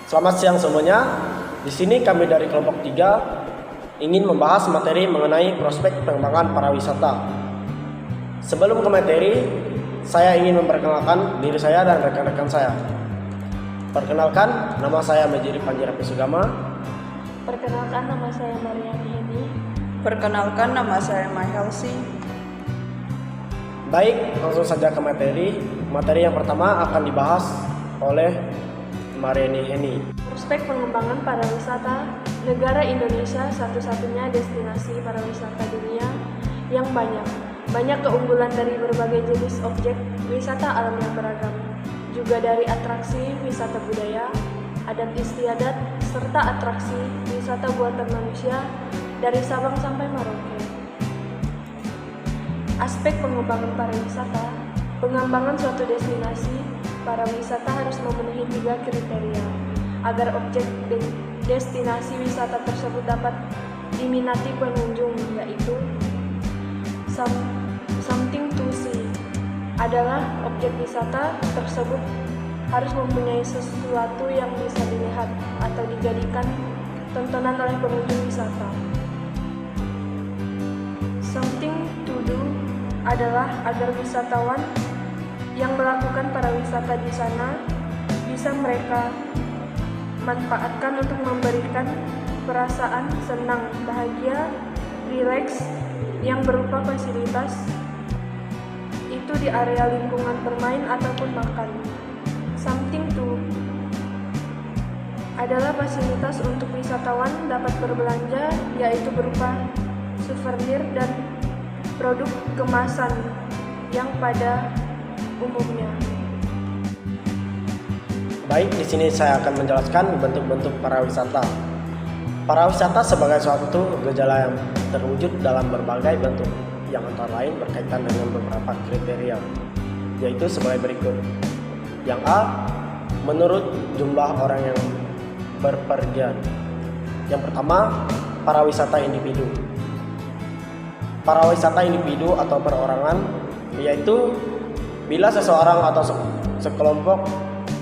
Selamat siang semuanya. Di sini kami dari kelompok 3 ingin membahas materi mengenai prospek pengembangan pariwisata. Sebelum ke materi, saya ingin memperkenalkan diri saya dan rekan-rekan saya. Perkenalkan, nama saya Majiri Panjarapi Sugama. Perkenalkan, nama saya Mariani Hedi. Perkenalkan, nama saya Mahelsi. Baik, langsung saja ke materi. Materi yang pertama akan dibahas oleh Mariani Heni. Prospek pengembangan pariwisata. Negara Indonesia satu-satunya destinasi pariwisata dunia yang banyak keunggulan dari berbagai jenis objek wisata alam yang beragam, juga dari atraksi wisata budaya, adat istiadat, serta atraksi wisata buatan manusia dari Sabang sampai Merauke. Aspek pengembangan pariwisata. Pengembangan suatu destinasi pariwisata harus memenuhi 3 kriteria agar objek destinasi wisata tersebut dapat diminati pengunjung, yaitu something to see adalah objek wisata tersebut harus mempunyai sesuatu yang bisa dilihat atau dijadikan tontonan oleh pengunjung wisata. Something to do adalah agar wisatawan yang melakukan pariwisata di sana bisa mereka manfaatkan untuk memberikan perasaan senang, bahagia, rileks yang berupa fasilitas itu di area lingkungan bermain ataupun makan. Something to adalah fasilitas untuk wisatawan dapat berbelanja, yaitu berupa souvenir dan produk kemasan yang pada umumnya. Baik, di sini saya akan menjelaskan bentuk-bentuk pariwisata. Pariwisata sebagai suatu gejala yang terwujud dalam berbagai bentuk, yang antara lain berkaitan dengan beberapa kriteria, yaitu sebagai berikut. Yang A, menurut jumlah orang yang berpergian. Yang pertama, pariwisata individu. Pariwisata individu atau perorangan, yaitu bila seseorang atau sekelompok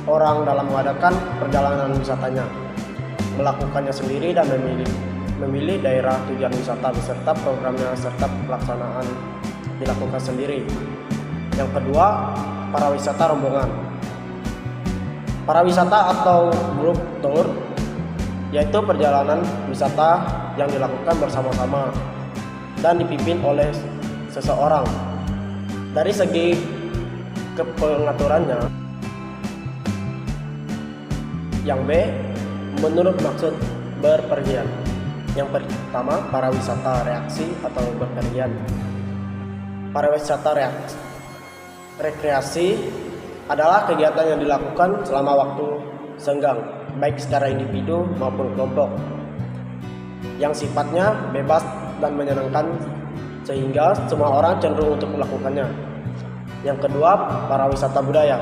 orang dalam mengadakan perjalanan wisatanya, melakukannya sendiri dan memilih daerah tujuan wisata beserta programnya serta pelaksanaan dilakukan sendiri. Yang kedua, pariwisata rombongan. Pariwisata atau group tour, yaitu perjalanan wisata yang dilakukan bersama-sama dan dipimpin oleh seseorang. Dari segi kepengaturannya, yang B, menurut maksud berpergian. Yang pertama, pariwisata reaksi atau berpergian. Pariwisata rekreasi adalah kegiatan yang dilakukan selama waktu senggang, baik secara individu maupun kelompok, yang sifatnya bebas dan menyenangkan sehingga semua orang cenderung untuk melakukannya. Yang kedua, pariwisata budaya.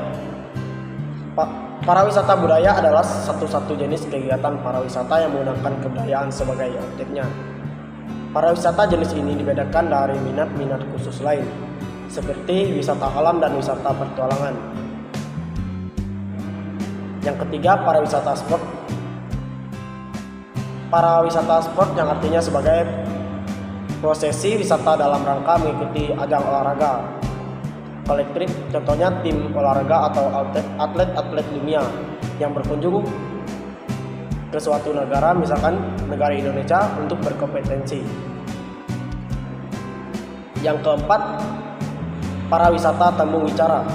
Pariwisata budaya adalah satu jenis kegiatan pariwisata yang menggunakan kebudayaan sebagai objeknya. Pariwisata jenis ini dibedakan dari minat-minat khusus lain, seperti wisata alam dan wisata petualangan. Yang ketiga, pariwisata sport. Pariwisata sport yang artinya sebagai prosesi wisata dalam rangka mengikuti ajang olahraga kolektif, contohnya tim olahraga atau atlet-atlet dunia yang berkunjung ke suatu negara, misalkan negara Indonesia, untuk berkompetensi. Yang keempat, pariwisata tembung wicara.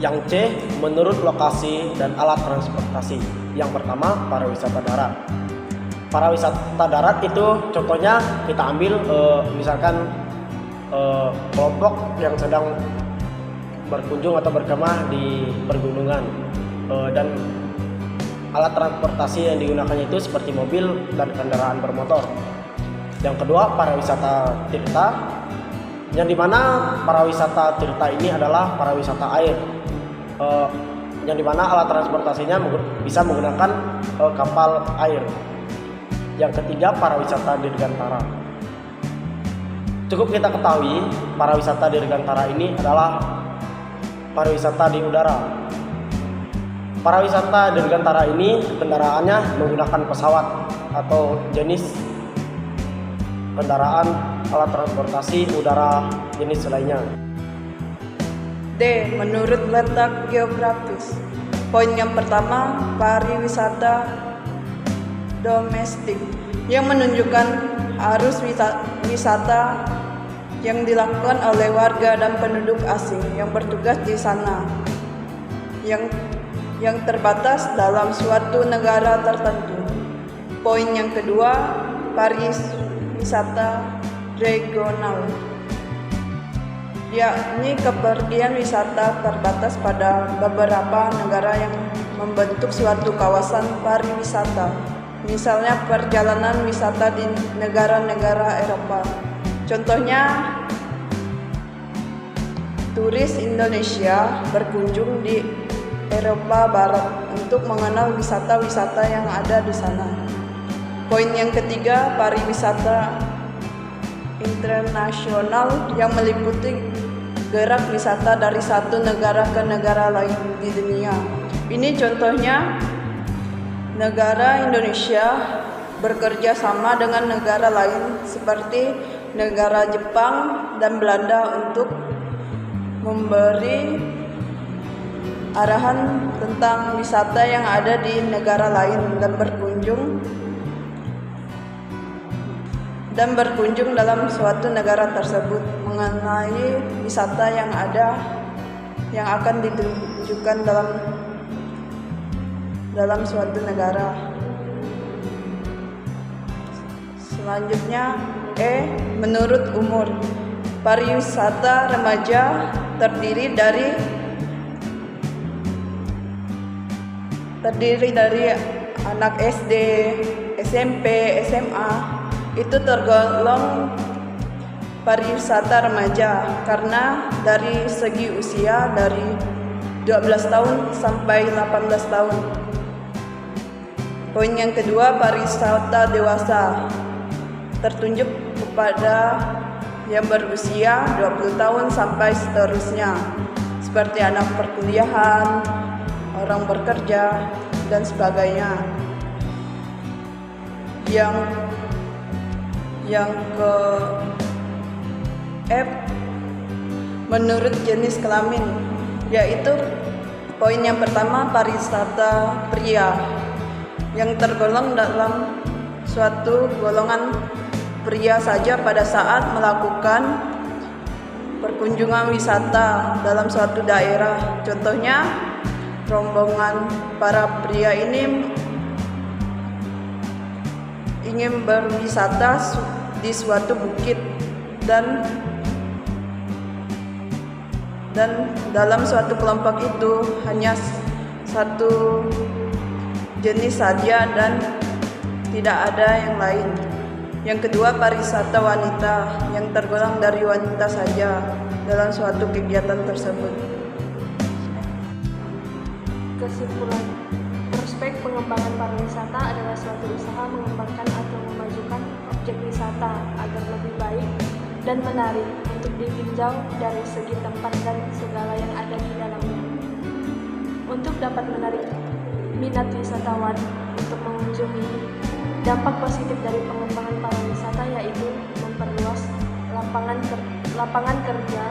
Yang C, menurut lokasi dan alat transportasi. Yang pertama, pariwisata darat. Pariwisata darat itu contohnya kita ambil misalkan kelompok yang sedang berkunjung atau berkemah di pergunungan, dan alat transportasi yang digunakannya itu seperti mobil dan kendaraan bermotor. Yang kedua, pariwisata tirta, yang dimana pariwisata tirta ini adalah pariwisata air, yang dimana alat transportasinya bisa menggunakan kapal air. Yang ketiga, pariwisata dirgantara. Cukup kita ketahui, pariwisata dirgantara ini adalah pariwisata di udara. Para wisata dirgantara ini kendaraannya menggunakan pesawat atau jenis kendaraan alat transportasi udara jenis lainnya. D. Menurut letak geografis. Poin yang pertama, pariwisata domestik yang menunjukkan arus wisata yang dilakukan oleh warga dan penduduk asing yang bertugas di sana, yang terbatas dalam suatu negara tertentu. Poin yang kedua, pariwisata regional, yakni kepergian wisata terbatas pada beberapa negara yang membentuk suatu kawasan pariwisata. Misalnya perjalanan wisata di negara-negara Eropa. Contohnya, turis Indonesia berkunjung di Eropa Barat untuk mengenal wisata-wisata yang ada di sana. Poin yang ketiga, pariwisata internasional yang meliputi gerak wisata dari satu negara ke negara lain di dunia. Ini contohnya, negara Indonesia bekerja sama dengan negara lain seperti negara Jepang dan Belanda untuk memberi arahan tentang wisata yang ada di negara lain dan berkunjung dalam suatu negara tersebut mengenai wisata yang akan ditunjukkan dalam suatu negara. Selanjutnya, E. Menurut umur. Pariwisata remaja terdiri dari anak SD, SMP, SMA. Itu tergolong pariwisata remaja karena dari segi usia dari 12 tahun sampai 18 tahun. Poin yang kedua, pariwisata dewasa tertunjuk kepada yang berusia 20 tahun sampai seterusnya, seperti anak perkuliahan, orang bekerja, dan sebagainya. Yang ke F, menurut jenis kelamin, yaitu poin yang pertama, pariwisata pria yang tergolong dalam suatu golongan pria saja pada saat melakukan perkunjungan wisata dalam suatu daerah. Contohnya, rombongan para pria ini ingin berwisata di suatu bukit dan dalam suatu kelompok itu hanya satu jenis saja dan tidak ada yang lain. Yang kedua, pariwisata wanita yang tergolong dari wanita saja dalam suatu kegiatan tersebut. Kesimpulan, prospek pengembangan pariwisata adalah suatu usaha mengembangkan atau memajukan objek wisata agar lebih baik dan menarik untuk ditinjau dari segi tempat dan segala yang ada di dalamnya. Untuk dapat menarik minat wisatawan untuk mengunjungi, dampak positif dari pengembangan pariwisata yaitu memperluas lapangan kerja,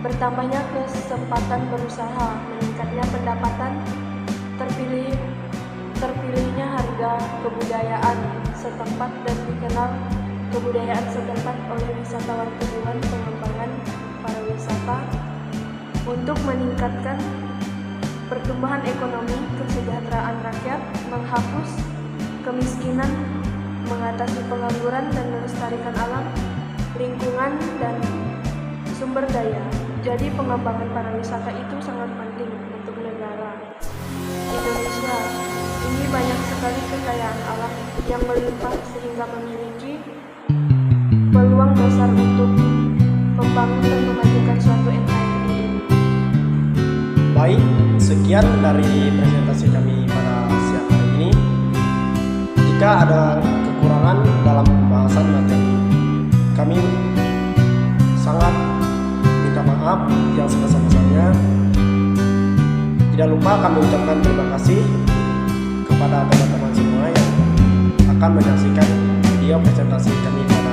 bertambahnya kesempatan berusaha, meningkatnya pendapatan, terpilihnya harga kebudayaan setempat dan dikenal kebudayaan setempat oleh wisatawan. Tujuan pengembangan pariwisata untuk meningkatkan pertumbuhan ekonomi, kesejahteraan rakyat, menghapus kemiskinan, mengatasi pengangguran dan melestarikan alam, lingkungan, dan sumber daya. Jadi pengembangan pariwisata itu sangat penting untuk negara Indonesia. Ini banyak sekali kekayaan alam yang melimpah sehingga memiliki peluang besar untuk membangun dan memajukan suatu NKRI. Baik, sekian dari presentasi kami pada siang hari ini. Jika ada kekurangan dalam pembahasan materi, kami sangat minta maaf yang sebesar-besarnya. Tidak Tidak lupa kami ucapkan terima kasih kepada teman-teman semua yang akan menyaksikan video presentasi kami pada